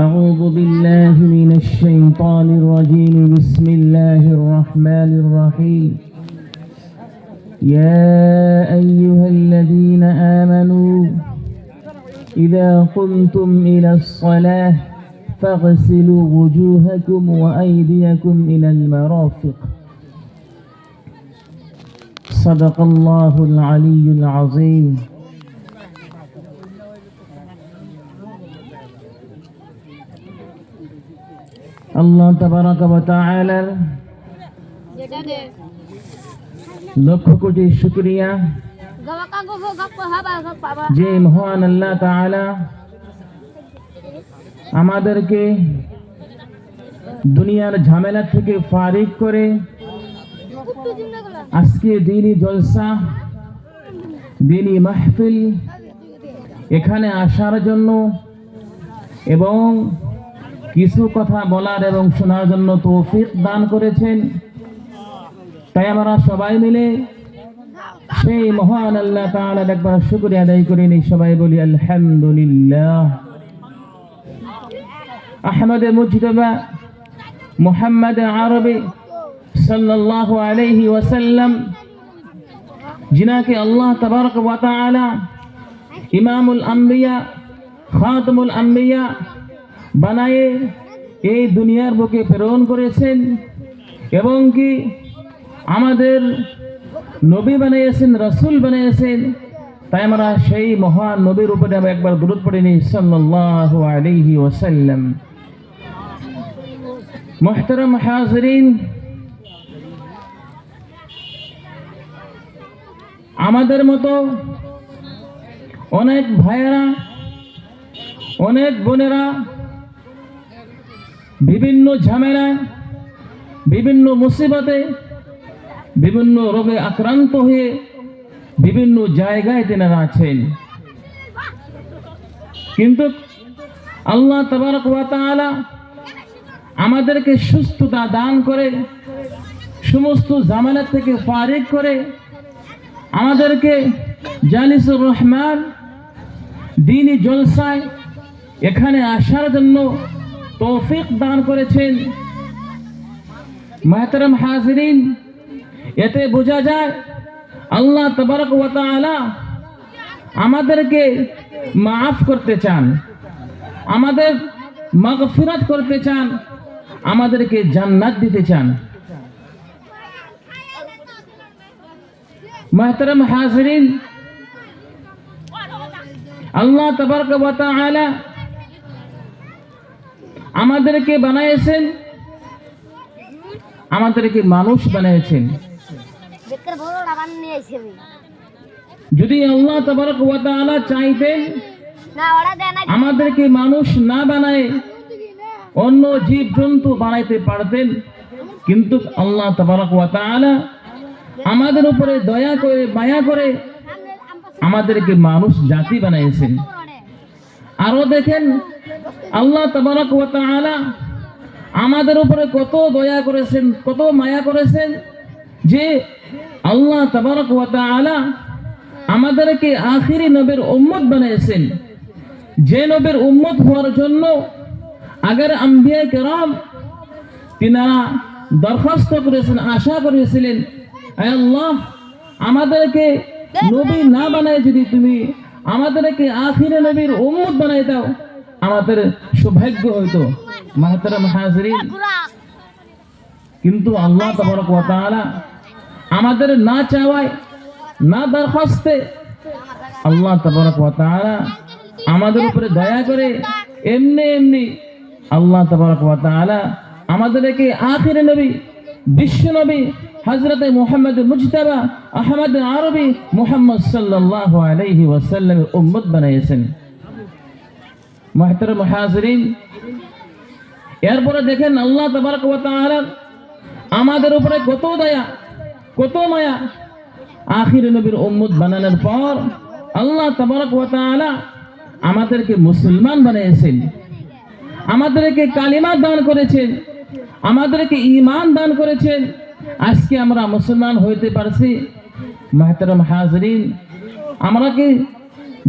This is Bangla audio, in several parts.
أعوذ بالله من الشيطان الرجيم. بسم الله الرحمن الرحيم. يا أيها الذين آمنوا إذا قمتم إلى الصلاة فاغسلوا وجوهكم وأيديكم إلى المرافق. صدق الله العلي العظيم. আল্লাহ তাবারাকা ওয়া তাআলার লক্ষ কোটি শুকরিয়া যে মহান আল্লাহ তাআলা আমাদেরকে দুনিয়ার ঝামেলা থেকে ফারিগ করে আজকে দিনী জলসা, দিনী মাহফিল এখানে আসার জন্য এবং কিছু কথা বলার এবং শোনার জন্য তৌফিক দান করেছেন। তাই আমরা সবাই মিলে সেই মহান আল্লাহ তাআলার একবার শুকরিয়া আদায় করে নিই। সবাই বলি আলহামদুলিল্লাহ। আহমদ মুজতবা মুহাম্মদ আরবি সাল্লাল্লাহু আলাইহি ওয়াসাল্লাম, যিনাকে আল্লাহ তাবারক ওয়া তাআলা ইমামুল আম্বিয়া খাতামুল আম্বিয়া বানায়ে এই দুনিয়ার বুকে প্রেরণ করেছেন এবং কি আমাদের নবী বানিয়েছেন, রাসূল বানিয়েছেন। তাই আমরা সেই মহান নবীর উপরে আমরা একবার দুরূদ পড়ে নিই সাল্লাল্লাহু আলাইহি ওয়াসাল্লাম। মুহতারাম হাজিরিন, আমাদের মতো অনেক ভাইয়েরা, অনেক বোনেরা বিভিন্ন ঝামেলায়, বিভিন্ন মুসিবতে, বিভিন্ন রোগে আক্রান্ত হয়ে বিভিন্ন জায়গায় তেনারা আছেন। কিন্তু আল্লাহ তাবারক ওয়া তাআলা আমাদেরকে সুস্থতা দান করে, সমস্ত ঝামেলা থেকে ফারিগ করে আমাদেরকে জালিসুর রহমান দ্বীনি জলসায় এখানে আসার জন্য তৌফিক দান করেছেন। মুহতারাম হাজিরিন, এতে বোঝা যায় আল্লাহ তাবারক ওয়া তাআলা আমাদেরকে মাফ করতে চান, আমাদের মাগফিরাত করতে চান, আমাদেরকে জান্নাত দিতে চান। মুহতারাম হাজিরিন, আল্লাহ তাবারক ওয়া তাআলা আমাদেরকে বানিয়েছেন, আমাদেরকে মানুষ বানিয়েছেন। যদি আল্লাহ তাবারক ওয়া তাআলা চাইতেন আমাদেরকে মানুষ না বানায় অন্য জীব জন্তু বানাইতে পারতেন, কিন্তু আল্লাহ তাবারক ওয়া তাআলা আমাদের উপরে দয়া করে, মায়া করে আমাদেরকে মানুষ জাতি বানিয়েছেন। আরো দেখেন আল্লাহ তাবারক ওয়া তাআলা আমাদের উপরে কত দয়া করেছেন, কত মায়া করেছেন যে আল্লাহ তাবারক ওয়া তাআলা আমাদেরকে আখিরি নবীর উম্মত বানিয়েছেন। যে নবীর উম্মত হওয়ার জন্য আগের আম্বিয়া কেরাম তিনারা দরখাস্ত করেছেন, আশা করেছিলেন, হে আল্লাহ আমাদেরকে নবী না বানায় যদি তুমি আমাদেরকে আখিরি নবীর উম্মত বানাই দাও আমাদের সৌভাগ্য হইতো। মুহতারাম হাজিরিন, কিন্তু আল্লাহ তাবারক ওয়া তাআলা আমাদের না চাওয়ায়, না দরখাস্তে আল্লাহ তাবারক ওয়া তাআলা আমাদের উপরে দয়া করে এমনি এমনি আল্লাহ তাবারক ওয়া তাআলা আমাদেরকে আখিরি নবী, বিশ্ব নবী হযরত মুহাম্মদ মুজতবা আহমদ আরবি মুহাম্মদ সাল্লাল্লাহু আলাইহি ওয়াসাল্লামের উম্মত বানিয়েছেন। মুহতারাম হাজিরিন, এরপরে দেখেন আল্লাহ তাবারক ওয়া তাআলা আমাদের উপরে কত দয়া, কত মায়া। আখির নবীর উম্মত বানানোর পর আল্লাহ তাবারক ওয়া তাআলা আমাদেরকে মুসলমান বানিয়েছেন, আমাদেরকে কালিমা দান করেছেন, আমাদেরকে ঈমান দান করেছেন। আজকে আমরা মুসলমান হইতে পারছি। মুহতারাম হাজিরিন, আমরা কি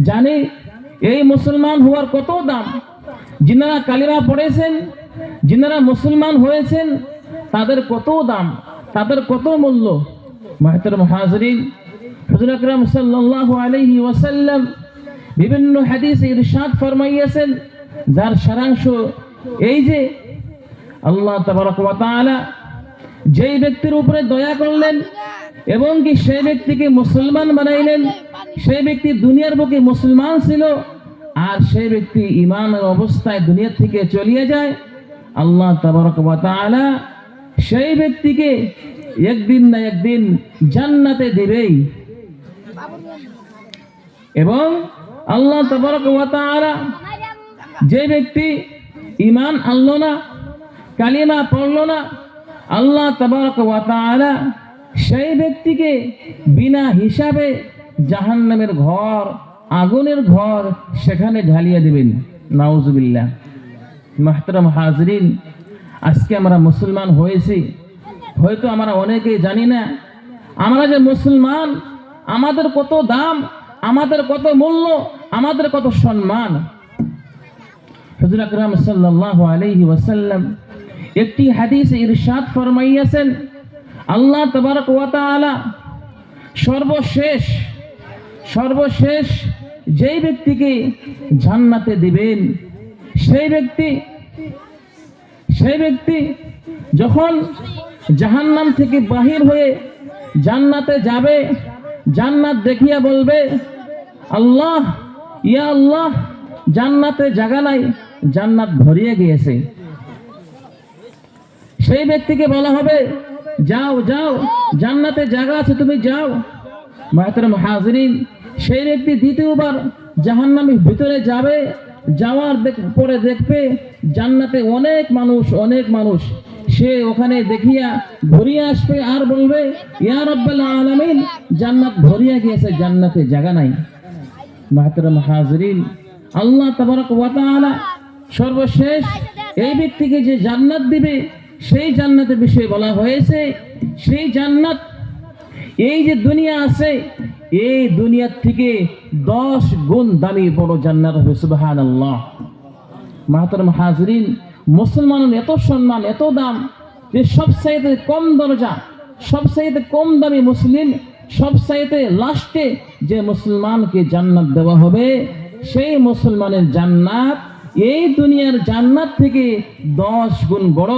জানি এই মুসলমান হওয়ার কত দাম? যিনারা কালিমা পড়েছেন, যিনারা মুসলমান হয়েছেন, তাদের কত দাম, তাদের কত মূল্য। মুহতারাম হাজিরিন, হুজুর আকরাম সাল্লাল্লাহু আলাইহি ওয়াসাল্লাম বিভিন্ন হাদিসে ইরশাদ ফরমাইয়াছেন, যার সারাংশ এই যে আল্লাহ তাবারক ওয়া তাআলা যেই ব্যক্তির উপরে দয়া করলেন এবং কি সেই ব্যক্তিকে মুসলমান বানাইলেন, সেই ব্যক্তি দুনিয়ার বুকে মুসলমান ছিল, আর সেই ব্যক্তি ঈমানের অবস্থায় দুনিয়া থেকে চলিয়ে যায়, আল্লাহ তাবারক ওয়া তাআলা সেই ব্যক্তিকে একদিন না একদিন জান্নাতে দেবেই। এবং আল্লাহ তাবারক ওয়া তাআলা যে ব্যক্তি ঈমান আনলো না, কালিমা পড়লো না, আল্লাহ তাবারক ওয়া তাআলা সেই ব্যক্তিকে বিনা হিসাবে জাহান্নামের ঘর, আগুনের ঘর সেখানে ঢালিয়ে দেবেন। নাউজুবিল্লাহ। মুহতারাম হাজিরিন, আজকে আমরা মুসলমান হয়েছি, হয়তো আমরা অনেকেই জানি না আমরা যে মুসলমান, আমাদের কত দাম, আমাদের কত মূল্য, আমাদের কত সম্মান। হুজুর আকরাম সাল্লাল্লাহু আলাইহি ওয়াসাল্লাম একটি হাদিসে ইরশাদ ফরমাইয়াছেন, আল্লাহ তাবারক ওয়া তাআলা সর্বশেষ যেই ব্যক্তিকে জান্নাতে দিবেন, সেই ব্যক্তি যখন জাহান্নাম থেকে বাহির হয়ে জান্নাতে যাবে, জান্নাত দেখিয়া বলবে, আল্লাহ, ইয়া আল্লাহ, জান্নাতে জায়গা নাই, জান্নাত ভরিয়ে গিয়েছে। সেই ব্যক্তিকে বলা হবে, যাও যাও, জান্নাতে জায়গা আছে, তুমি যাও। মুহতারাম হাজিরিন, সেই ব্যক্তি দ্বিতীয়বার জাহান্নামের ভিতরে যাবে, যাওয়ার পরে দেখবে জান্নাতে অনেক মানুষ, সে ওখানে দেখিয়া ভরিয়ে আসবে আর বলবে, ইয়া রাব্বাল আলামিন, জান্নাত ভরিয়ে গিয়েছে, জান্নাতে জায়গা নাই। মুহতারাম হাজিরিন, আল্লাহ তাবারক ওয়া তাআলা সর্বশেষ এই ব্যক্তিকে যে জান্নাত দিবে, সেই জান্নাতের বিষয়ে বলা হয়েছে, সেই জান্নাত এই যে দুনিয়া আছে, এই দুনিয়ার থেকে 10 গুণ দামি বড় জান্নাত হবে। সুবহানাল্লাহ। মুহতারাম হাজিরিন, মুসলমানের এত সম্মান, এত দাম, যে সবচাইতে কম দরজা, সবচাইতে কম দামি মুসলিম, সবচাইতে লাস্টে যে মুসলমানকে জান্নাত দেওয়া হবে, সেই মুসলমানের জান্নাত এই দুনিয়ার জান্নাত থেকে 10 গুণ বড়,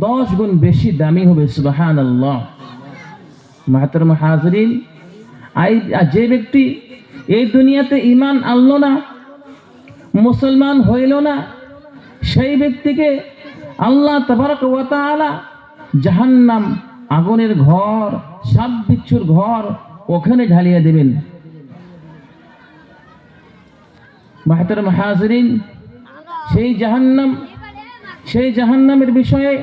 10 গুণ বেশি দামি হবে। সুবহানাল্লাহ। মুহতারাম হাজিরিন, যে ব্যক্তি এই দুনিয়াতে ঈমান আনলো না, মুসলমান হইল না, সেই ব্যক্তিকে আল্লাহ তাবারক ওয়া তাআলা জাহান্নাম, আগুনের ঘর, সাপ বিচ্ছুর ঘর, ওখানে ঢালিয়ে দেবেন। মুহতারাম হাজিরিন, সেই জাহান্নামের বিষয়ে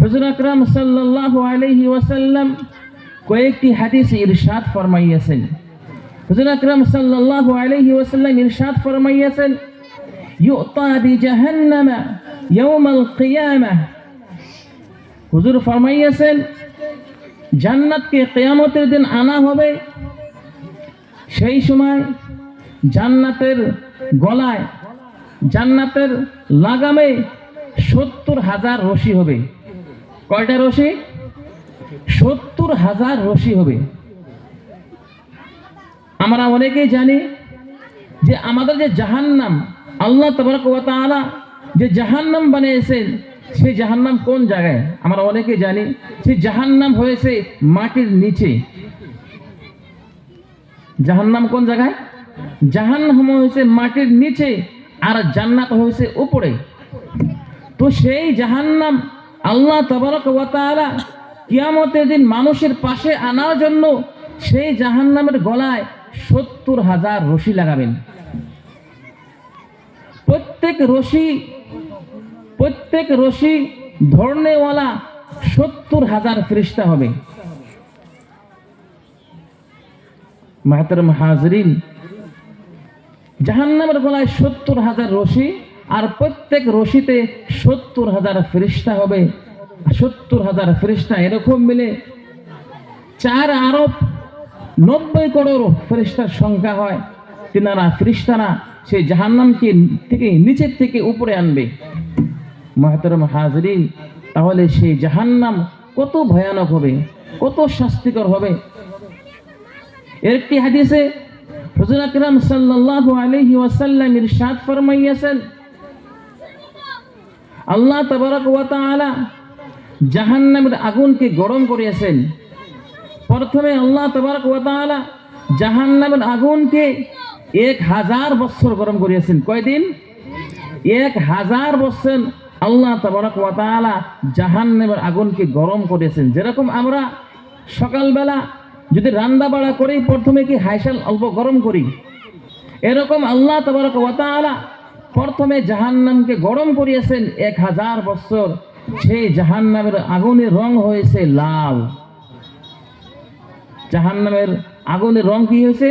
হুজুর আকরাম সাল্লাল্লাহু আলাইহি ওয়াসাল্লাম কয়েকটি হাদিসে ইরশাদ ফরমাইয়াছেন। হুজুর আকরাম সাল্লাল্লাহু আলাইহি ওয়াসাল্লাম ইরশাদ ফরমাইয়াছেন, ইউতা বিজাহান্নামা ইয়াউমাল কিয়ামাহ। হুজুর ফরমাইয়াছেন, জান্নাতকে কিয়ামতের দিন আনা হবে, সেই সময় জান্নাতের গলায়, জান্নাতের লাগামে 70,000 রশি হবে। কয়টা রশি? 70,000 রশি হবে। আমরা অনেকেই জানি যে আমাদের যে জাহান্নাম, আল্লাহ তাবারক ওয়া তাআলা যে জাহান্নাম বানিয়েছেন, সেই জাহান্নাম কোন জায়গায় আমরা অনেকে জানি। সেই জাহান্নাম হয়েছে মাটির নিচে। জাহান্নাম কোন জায়গায়? জাহান্নাম হয়েছে মাটির নিচে, আর জান্নাত হয়েছে উপরে। তো সেই জাহান্নাম আল্লাহ তাবারক ওয়া তাআলা কিয়ামতের দিন মানুষের পাশে আনার জন্য সেই জাহান্নামের গলায় 70,000 রশি লাগাবেন। প্রত্যেক রশি ধরনেওয়ালা 70,000 ফেরেশতা হবে। মুহতারাম হাজিরিন, জাহান্নামের গলায় 70,000 রশি, আর প্রত্যেক রশিতে 70,000 ফেরেশতা হবে। 70,000 ফেরেশতা এরকম মিলে 4 আরব 90 করোড় ফেরেশতার সংখ্যা হয়। তিনারা ফেরেশতারা সেই জাহান্নামকে থেকে নিচের থেকে উপরে আনবে। মুহতারাম হাজরিন, তাহলে সেই জাহান্নাম কত ভয়ানক হবে, কত শাস্তিকর হবে। এর একটি হাদিসে হুজুর আকরাম সাল্লাল্লাহু আলাইহি ওয়াসাল্লাম ইরশাদ ফরমাইয়াছেন, আল্লাহ তাবারক ওয়া তাআলা জাহান্নামের আগুনকে গরম করিয়াছেন। প্রথমে আল্লাহ তাবারক ওয়া তাআলা জাহান্নামের আগুনকে 1000 বছর গরম করিয়াছেন। কয়দিন? 1000 বছর আল্লাহ তাবারক ওয়া তাআলা জাহান্নামের আগুনকে গরম করেছেন। যেরকম আমরা সকালবেলা যদি রান্না বাড়া করি প্রথমে কি হাইসাল অল্প গরম করি, এরকম আল্লাহ তাবারক ওয়া তাআলা প্রথমে জাহান্নামকে গরম করিয়েছেন 1000 বছর। সেই জাহান্নামের আগুনের রং হয়েছে লাল। জাহান্নামের আগুনের রং কি হয়েছে?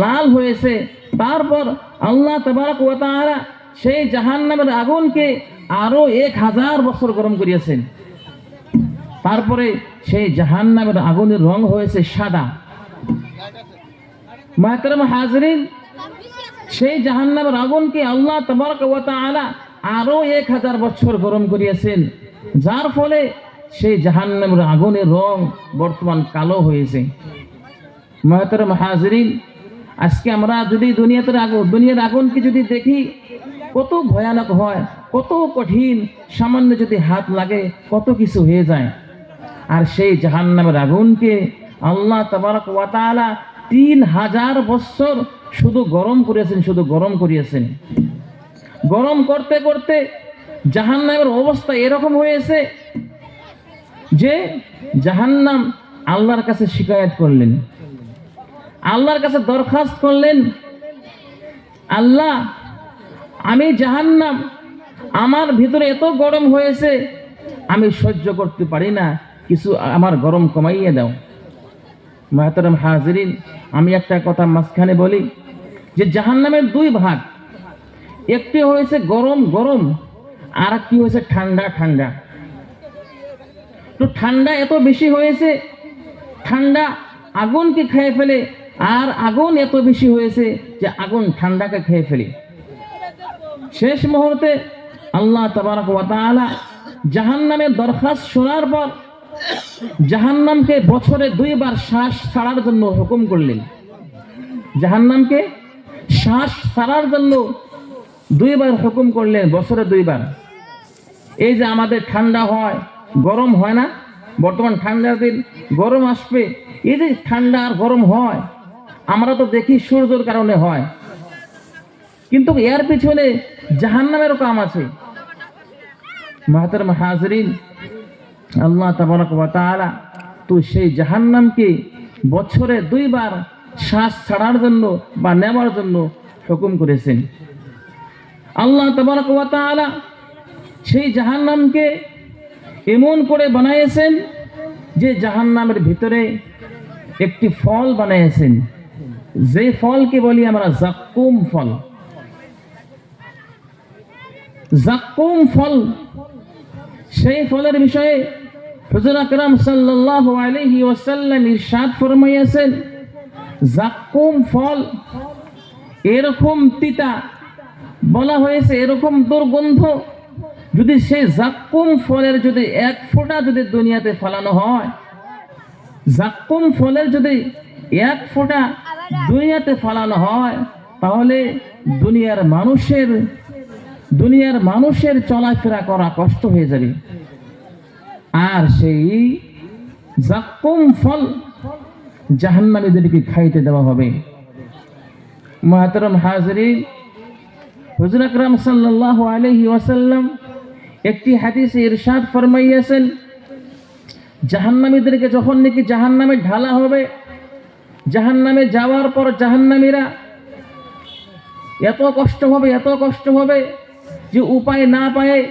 লাল হয়েছে। তারপর আল্লাহ তাবারক ওয়া তাআলা সেই জাহান্নামের আগুনকে আরো 1000 বছর গরম করিয়েছেন। তারপরে সেই জাহান্নামের আগুনের রং হয়েছে সাদা। মুহতারাম হাজরিন, সেই জাহান্নামের আগুনকে আল্লাহ তাবারক ওয়া তাআলা আরো 1000 বছর গরম করিয়েছেন, যার ফলে সেই জাহান্নামের আগুনের রং বর্তমান কালো হয়েছে। মুহতারাম হাজরিন, আজকে আমরা যদি দুনিয়ার আগুনকে যদি দেখি কত ভয়ানক হয়, কত কঠিন, সামান্য যদি হাত লাগে কত কিছু হয়ে যায়। আর সেই জাহান্নামের আগুনকে আল্লাহ তাবারক ওয়া তাআলা 3000 বছর শুধু গরম করিয়েছেন, শুধু গরম করিয়েছেন। গরম করতে করতে জাহান্নামের অবস্থা এরকম হয়েছে যে জাহান্নাম আল্লাহর কাছে শিকায়ত করলেন, আল্লাহর কাছে দরখাস্ত করলেন, আল্লাহ আমি জাহান্নাম, আমার ভিতরে এত গরম হয়েছে আমি সহ্য করতে পারি না, কিছু আমার গরম কমাইয়ে দাও। মুহতারাম হাজরিন, আমি একটা কথা মাঝখানে বলি যে জাহান্নামের 2 ভাগ, একটি হয়েছে গরম গরম, আর একটি হয়েছে ঠান্ডা ঠান্ডা। তো ঠান্ডা এত বেশি হয়েছে, ঠান্ডা আগুনকে খেয়ে ফেলে, আর আগুন এত বেশি হয়েছে যে আগুন ঠান্ডাকে খেয়ে ফেলে। শেষ মুহূর্তে আল্লাহ তাবারক ওয়া তাআলা জাহান্নামের দরখাস্ত শোনার পর জাহান্নামকে বছরে 2 বার শ্বাস ছাড়ার জন্য হুকুম করলেন। জাহান্নামকে শ্বাস ছাড়ার জন্য 2 বার হুকুম করলেন, বছরে 2 বার। এই যে আমাদের ঠান্ডা হয়, গরম হয় না, বর্তমান ঠান্ডার দিন গরম আসবে, এই যে ঠান্ডা আর গরম হয় আমরা তো দেখি সূর্যের কারণে হয়, কিন্তু এর পিছনে জাহান্নামেরও কাম আছে। মুহতারাম হাজরিন, আল্লাহ তাবারক ওয়া তাআলা তো সেই জাহান্নামকে বছরে 2 বার শ্বাস ছাড়ার জন্য বা নেওয়ার জন্য হুকুম করেছেন। আল্লাহ তাবারক ওয়া তাআলা সেই জাহান্নামকে এমন করে বানাইয়েছেন যে জাহান্নামের ভিতরে একটি ফল বানাইয়েছেন, যে ফলকে বলি আমরা জাক্কুম ফল। জাক্কুম ফল, সেই ফলের বিষয়ে হুজুর আকরাম সাল্লাল্লাহু আলাইহি ওয়াসাল্লাম ইরশাদ ফরমাইয়াছেন, জাক্কুম ফল এরকম তিতা, বলা হয়েছে এরকম দুর্গন্ধ, যদি সেই জাক্কুম ফলের যদি 1 ফোঁটা যদি দুনিয়াতে ফেলানো হয়, জাক্কুম ফলের যদি 1 ফোঁটা দুনিয়াতে ফেলানো হয়, তাহলে দুনিয়ার মানুষের চলাফেরা করা কষ্ট হয়ে যাবে। আর সেই জাক্কুম ফল জাহান্নামীদেরকে খাইতে দেওয়া হবে। মুহতারাম হাজরিন, হুজুর আকরাম সাল্লাল্লাহু আলাইহি ওয়াসাল্লাম একটি হাদিসে ইরশাদ ফরমাইয়াছেন, জাহান্নামীদেরকে যখন নাকি জাহান্নামে ঢালা হবে, জাহান্নামে যাওয়ার পর জাহান্নামীরা এত কষ্ট হবে যে উপায় না পায়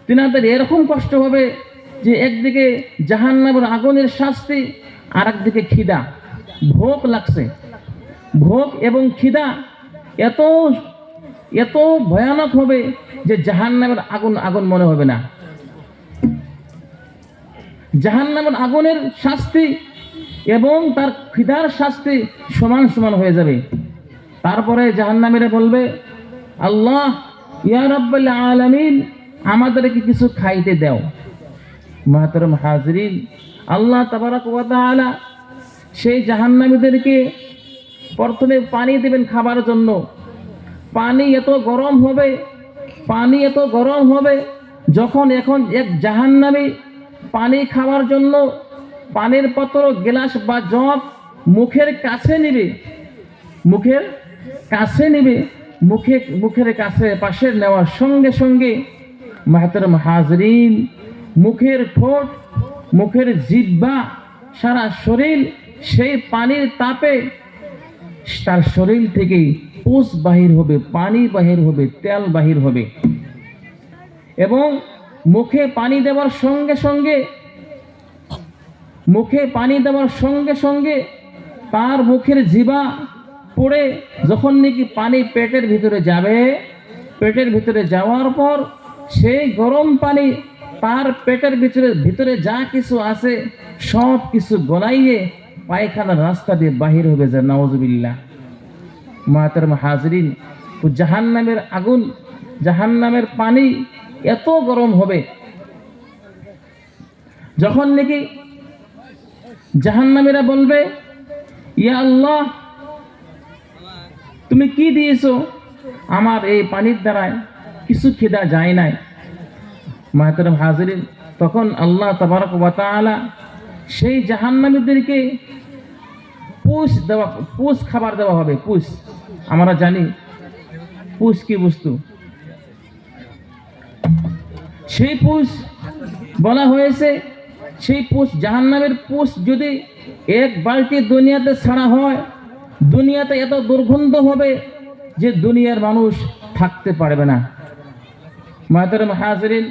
তিনাদের এরকম কষ্ট হবে যে একদিকে জাহান্নামের আগুনের শাস্তি, আর একদিকে খিদা, ভোগ লাগছে। ভোগ এবং খিদা এত ভয়ানক হবে যে জাহান্নামের আগুন মনে হবে না। জাহান্নামের আগুনের শাস্তি এবং তার খিদার শাস্তি সমান সমান হয়ে যাবে। তারপরে জাহান্নামীরা বলবে, আল্লাহ ইয়া রাব্বাল আলামিন, আমাদেরকে কিছু খাইতে দাও। মুহতারাম হাজিরিন, আল্লাহ তাবারক ওয়া তাআলা সেই জাহান্নামীদেরকে প্রথমে পানি দেবেন খাবার জন্য। পানি এত গরম হবে, পানি এত গরম হবে, যখন এখন এক জাহান্নামী পানি খাওয়ার জন্য পানির পাত্র, গ্লাস বা জগ মুখের কাছে নেবে, মুখের কাছে নেবে, মুখের কাছে পাশে নেওয়ার সঙ্গে সঙ্গে মুহতারাম হাজিরিন, মুখের ঠোঁট, মুখের জিহ্বা, সারা শরীর সেই পানির তাপে তার শরীর থেকে পুষ বাহির হবে, পানি বাহির হবে, তেল বাহির হবে। এবং মুখে পানি দেওয়ার সঙ্গে সঙ্গে, মুখে পানি দেওয়ার সঙ্গে সঙ্গে তার মুখের জিহ্বা পড়ে যখন নাকি পানি পেটের ভিতরে যাবে, পেটের ভিতরে যাওয়ার পর সেই গরম পানি তার পেটের ভিতরে যা কিছু আছে সব কিছু গলাইয়ে পায়খানার রাস্তা দিয়ে বাহির হবে যায়। নাউজুবিল্লাহ। মুহতারাম হাজিরিন, তো জাহান্নামের আগুন, জাহান্নামের পানি এত গরম হবে, যখন নাকি জাহান্নামীরা বলবে, ইয়া আল্লাহ, তুমি কি দিয়েছো? আমার এই পানির দ্বারায় কিছু খিদা যায় নাই। মুহতারাম হাজিরিন, তখন আল্লাহ তাবারক ওয়া তাআলা সেই জাহান্নামীদেরকে পুষ খাবার দেওয়া হবে। পুষ, আমরা জানি পুষ কি বস্তু। সেই পুষ বলা হয়েছে, সেই পুষ, জাহান্নামের পুষ যদি এক বালতি দুনিয়াতে ছাড়া হয়, দুনিয়াতে এত দুর্গন্ধ হবে যে দুনিয়ার মানুষ থাকতে পারবে না। মুহতারাম হাজিরিন,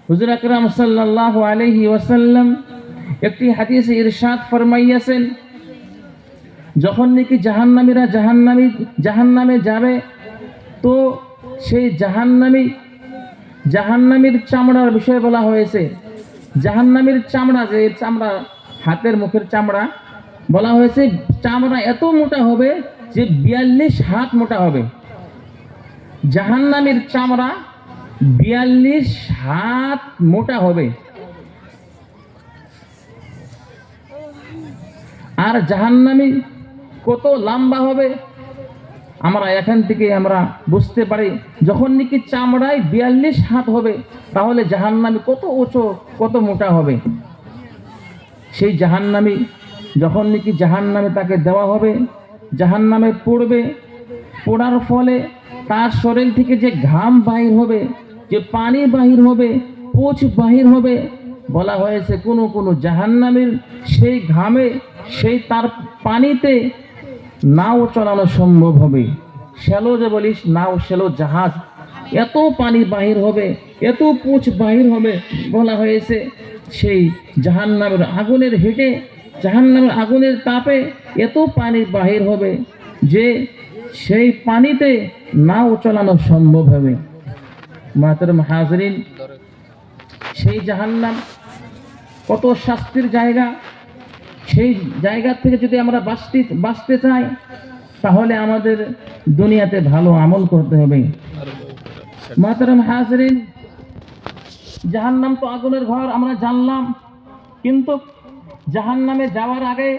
হুজুর আকরাম সাল্লাল্লাহু আলাইহি ওয়াসাল্লাম একটি হাদিসে ইরশাদ ফরমাইয়াছেন, যখন নাকি জাহান্নামীরা জাহান্নামে যাবে, তো সেই জাহান্নামীর চামড়ার বিষয়ে বলা হয়েছে। জাহান্নামীর চামড়া, যে চামড়া হাতের মুখের চামড়া, বলা হয়েছে চামড়া এত মোটা হবে যে 42 হাত মোটা হবে। জাহান্নামীর চামড়া 42 হাত মোটা হবে। আর জাহান্নামী কত লম্বা হবে আমরা এখান থেকে আমরা বুঝতে পারি। যখন নাকি চামড়ায় 42 হাত হবে, তাহলে জাহান্নামী কত উঁচু, কত মোটা হবে। সেই জাহান্নামী যখন নাকি জাহান্নামে তাকে দেওয়া হবে, জাহান্নামে পড়বে, পড়ার ফলে তার শরীর থেকে যে ঘাম বাহির হবে, যে পানি বাহির হবে, পুঁজ বাহির হবে, বলা হয়েছে কোন জাহান্নামীর সেই ঘামে, সেই তার পানিতে নাও চালানো সম্ভব হবে। শ্যালো যে বলিস, নাও শ্যালো জাহাজ, এত পানি বাহির হবে, এত পুঁজ বাহির হবে। বলা হয়েছে সেই জাহান্নামের আগুনের হেঁটে, জাহান্নামের আগুনের তাপে এত পানি বাহির হবে যে সেই পানিতে নাও চালানো সম্ভব হবে। মুহতারাম হাজিরিন, সেই জাহান্নাম কত শাস্তির জায়গা। সেই জায়গা থেকে যদি আমরা বাঁচতে চাই, তাহলে আমাদের দুনিয়াতে ভালো আমল করতে হবে। মুহতারাম হাজিরিন, জাহান্নাম তো আগুনের ঘর আমরা জানলাম, কিন্তু জাহান্নামে যাওয়ার আগে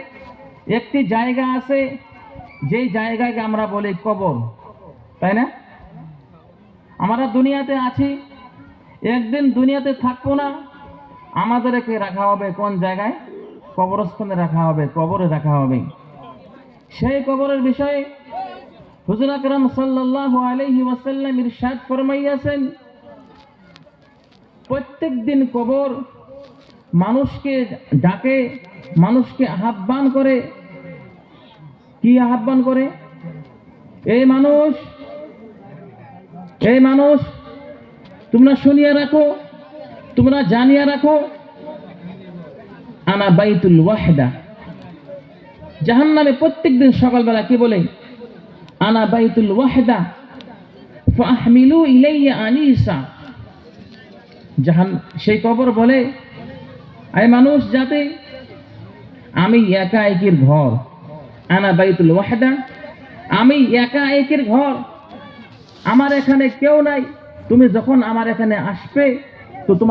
একটি জায়গা আছে, যেই জায়গাকে আমরা বলি কবর, তাই না? আমরা দুনিয়াতে আছি, একদিন দুনিয়াতে থাকবো না, আমাদেরকে রাখা হবে কোন জায়গায়? কবরস্থানে রাখা হবে, কবরে রাখা হবে। সেই কবরের বিষয়ে হুজুর আকরাম সাল্লাল্লাহু আলাইহি ওয়াসাল্লাম ইরশাদ ফরমাইয়াছেন, প্রত্যেক দিন কবর মানুষকে ডাকে, মানুষকে আহ্বান করে। কি আহ্বান করে? এই মানুষ, তোমরা শুনিয়া রাখো, তোমরা জানিয়া রাখো, আনা বাইতুল ওয়াহদা। জাহান্নামে প্রত্যেকদিন সকালবেলা কি বলে? আনা বাইতুল ওয়াহদা ফাহমিলু ইলাইয়া আনিসা। সেই কবর বলে, এই মানুষ যাতে, আমি একা একির ঘর, আনা বাইতুল ওয়াহদা, আমি একা একের ঘর, আমার এখানে কেউ নাই। তুমি যখন আমার এখানে আসবে তো তোমার